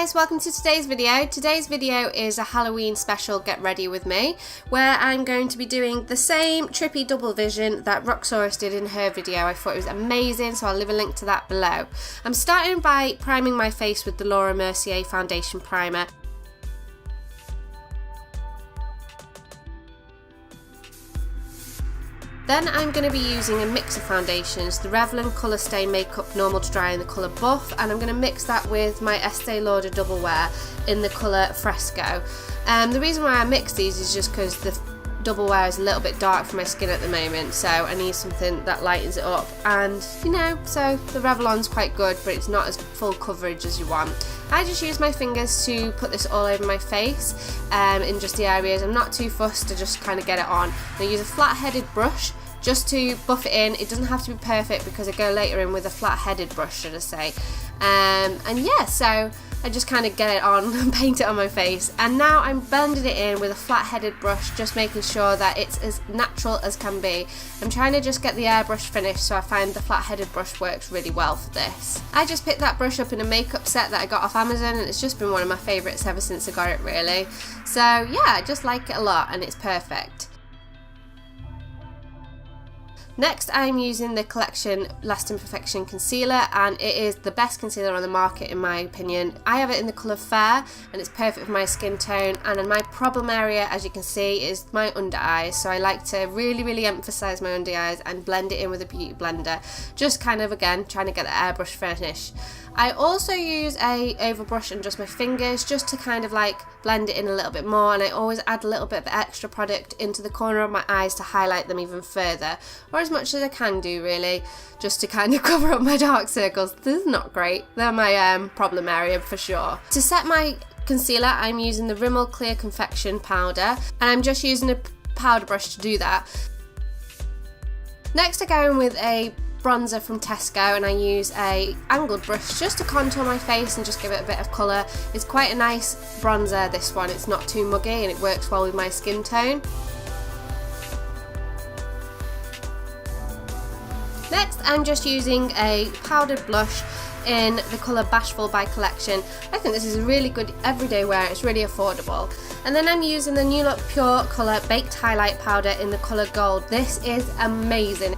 guys, welcome to today's video. Today's video is a Halloween special get ready with me, where I'm going to be doing the same trippy double vision that Roxxsaurus did in her video. I thought it was amazing, so I'll leave a link to that below. I'm starting by priming my face with the Laura Mercier foundation primer. Then I'm going to be using a mix of foundations, the Revlon Colour Stay Makeup Normal to Dry in the colour Buff, and I'm going to mix that with my Estee Lauder Double Wear in the colour Fresco. The reason why I mix these is just because the Double Wear is a little bit dark for my skin at the moment, so I need something that lightens it up, and you know, so the Revlon's quite good, but it's not as full coverage as you want. I just use my fingers to put this all over my face in just the areas. I'm not too fussed to just kind of get it on. I use a flat-headed brush just to buff it in. It doesn't have to be perfect because I go later in with a flat-headed brush, should I say. And yeah, so I just kind of get it on and paint it on my face. And now I'm blending it in with a flat-headed brush, just making sure that it's as natural as can be. I'm trying to just get the airbrush finished, so I find the flat-headed brush works really well for this. I just picked that brush up in a makeup set that I got off Amazon, and it's just been one of my favourites ever since I got it, really. So yeah, I just like it a lot and it's perfect. Next, I'm using the Collection Lasting Perfection Concealer, and it is the best concealer on the market in my opinion. I have it in the colour Fair, and it's perfect for my skin tone, and my problem area, as you can see, is my under eyes, so I like to really emphasise my under eyes and blend it in with a beauty blender, just kind of, again, trying to get the airbrush finish. I also use a overbrush and just my fingers just to kind of like blend it in a little bit more, and I always add a little bit of extra product into the corner of my eyes to highlight them even further, or as much as I can do really, just to kind of cover up my dark circles. This is not great, they're my problem area for sure. To set my concealer, I'm using the Rimmel Clear Confection powder, and I'm just using a powder brush to do that. Next I go in with a bronzer from Tesco, and I use a angled brush just to contour my face and just give it a bit of colour. It's quite a nice bronzer, this one. It's not too muggy and it works well with my skin tone. Next, I'm just using a powdered blush in the colour Bashful by Collection. I think this is a really good everyday wear, it's really affordable. And then I'm using the New Look Pure Colour Baked Highlight Powder in the colour Gold. This is amazing.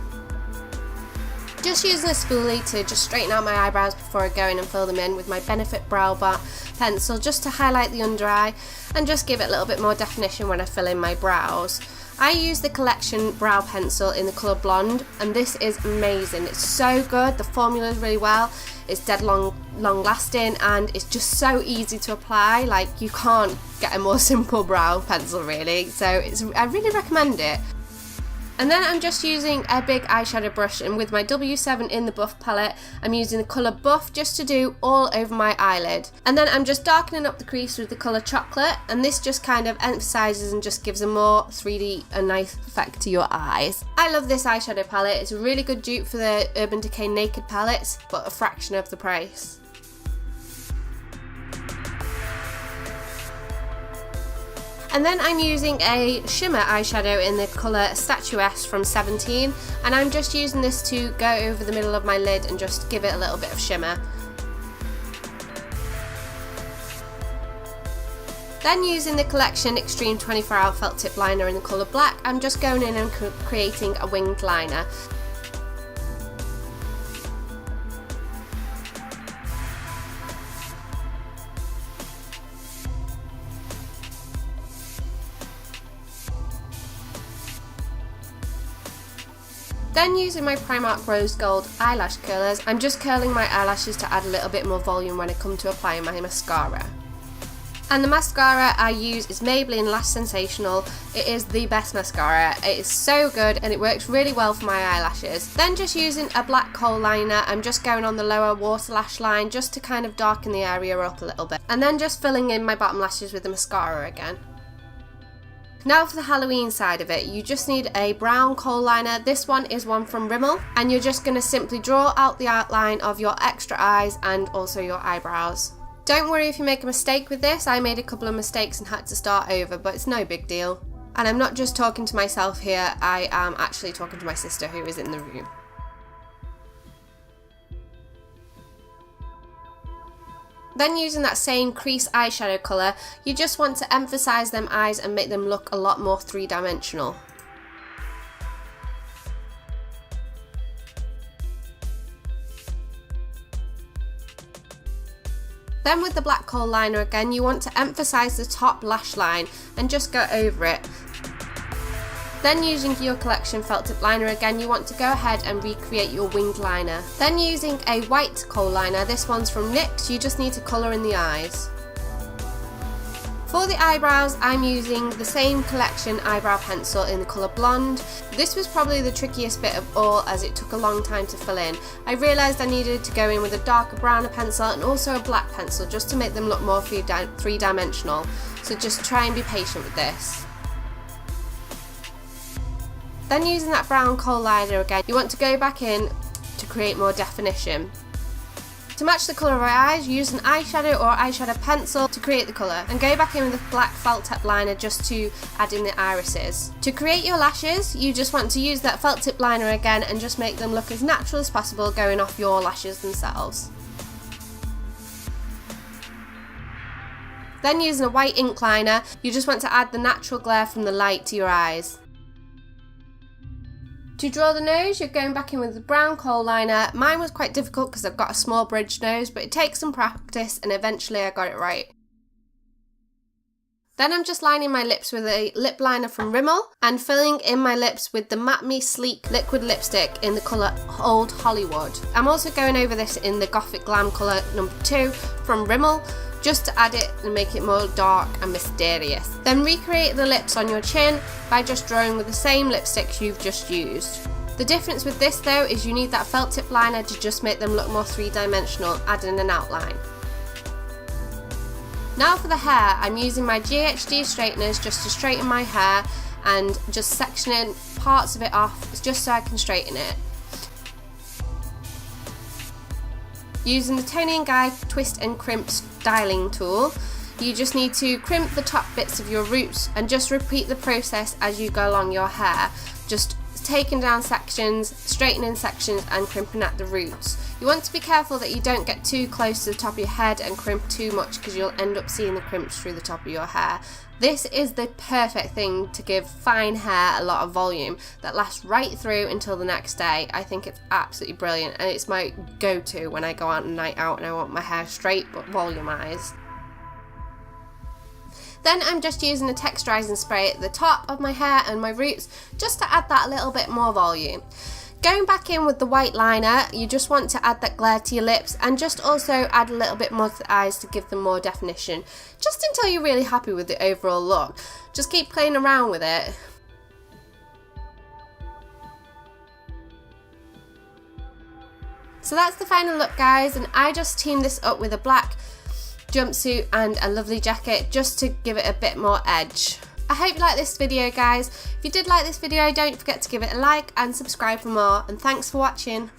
Just using a spoolie to just straighten out my eyebrows before I go in and fill them in with my Benefit Brow Bar pencil, just to highlight the under eye and just give it a little bit more definition when I fill in my brows. I use the Collection brow pencil in the colour Blonde, and this is amazing. It's so good, the formula is really well, it's dead long lasting, and it's just so easy to apply. Like, you can't get a more simple brow pencil really, so I really recommend it. And then I'm just using a big eyeshadow brush, and with my W7 in the Buff palette, I'm using the colour Buff just to do all over my eyelid. And then I'm just darkening up the crease with the colour Chocolate, and this just kind of emphasises and just gives a more 3D and nice effect to your eyes. I love this eyeshadow palette. It's a really good dupe for the Urban Decay Naked palettes, but a fraction of the price. And then I'm using a shimmer eyeshadow in the colour Statuesque from 17, and I'm just using this to go over the middle of my lid and just give it a little bit of shimmer. Then using the Collection Extreme 24 Hour Felt Tip Liner in the colour Black, I'm just going in and creating a winged liner. Then using my Primark Rose Gold eyelash curlers, I'm just curling my eyelashes to add a little bit more volume when I come to applying my mascara. And the mascara I use is Maybelline Lash Sensational. It is the best mascara. It is so good and it works really well for my eyelashes. Then just using a black kohl liner, I'm just going on the lower water lash line just to kind of darken the area up a little bit. And then just filling in my bottom lashes with the mascara again. Now for the Halloween side of it, you just need a brown kohl liner. This one is one from Rimmel, and you're just going to simply draw out the outline of your extra eyes and also your eyebrows. Don't worry if you make a mistake with this. I made a couple of mistakes and had to start over, but it's no big deal. And I'm not just talking to myself here, I am actually talking to my sister who is in the room. Then using that same crease eyeshadow colour, you just want to emphasise them eyes and make them look a lot more three-dimensional. Then with the black kohl liner again, you want to emphasise the top lash line and just go over it. Then using your collection felt tip liner again, you want to go ahead and recreate your winged liner. Then using a white kohl liner, this one's from NYX, you just need to colour in the eyes. For the eyebrows, I'm using the same collection eyebrow pencil in the colour blonde. This was probably the trickiest bit of all as it took a long time to fill in. I realised I needed to go in with a darker browner pencil and also a black pencil just to make them look more three-dimensional. So just try and be patient with this. Then using that brown kohl liner again, you want to go back in to create more definition. To match the colour of our eyes, use an eyeshadow or eyeshadow pencil to create the colour and go back in with a black felt tip liner just to add in the irises. To create your lashes, you just want to use that felt tip liner again and just make them look as natural as possible going off your lashes themselves. Then using a white ink liner, you just want to add the natural glare from the light to your eyes. To draw the nose, you're going back in with the brown kohl liner. Mine was quite difficult because I've got a small bridge nose, but it takes some practice and eventually I got it right. Then I'm just lining my lips with a lip liner from Rimmel and filling in my lips with the Matte Me Sleek liquid lipstick in the colour Old Hollywood. I'm also going over this in the Gothic Glam colour number 2 from Rimmel, just to add it and make it more dark and mysterious. Then recreate the lips on your chin by just drawing with the same lipsticks you've just used. The difference with this though is you need that felt tip liner to just make them look more three-dimensional, adding an outline. Now for the hair, I'm using my GHD straighteners just to straighten my hair and just sectioning parts of it off just so I can straighten it. Using the Tony & Guy Twist and Crimp styling tool, you just need to crimp the top bits of your roots and just repeat the process as you go along your hair. Just taking down sections, straightening sections and crimping at the roots. You want to be careful that you don't get too close to the top of your head and crimp too much because you'll end up seeing the crimps through the top of your hair. This is the perfect thing to give fine hair a lot of volume that lasts right through until the next day. I think it's absolutely brilliant and it's my go-to when I go out on a night out and I want my hair straight but volumized. Then I'm just using a texturizing spray at the top of my hair and my roots just to add that a little bit more volume. Going back in with the white liner, you just want to add that glare to your lips and just also add a little bit more to the eyes to give them more definition, just until you're really happy with the overall look. Just keep playing around with it. So that's the final look guys, and I just teamed this up with a black jumpsuit and a lovely jacket just to give it a bit more edge. I hope you like this video guys. If you did like this video, don't forget to give it a like and subscribe for more, and thanks for watching.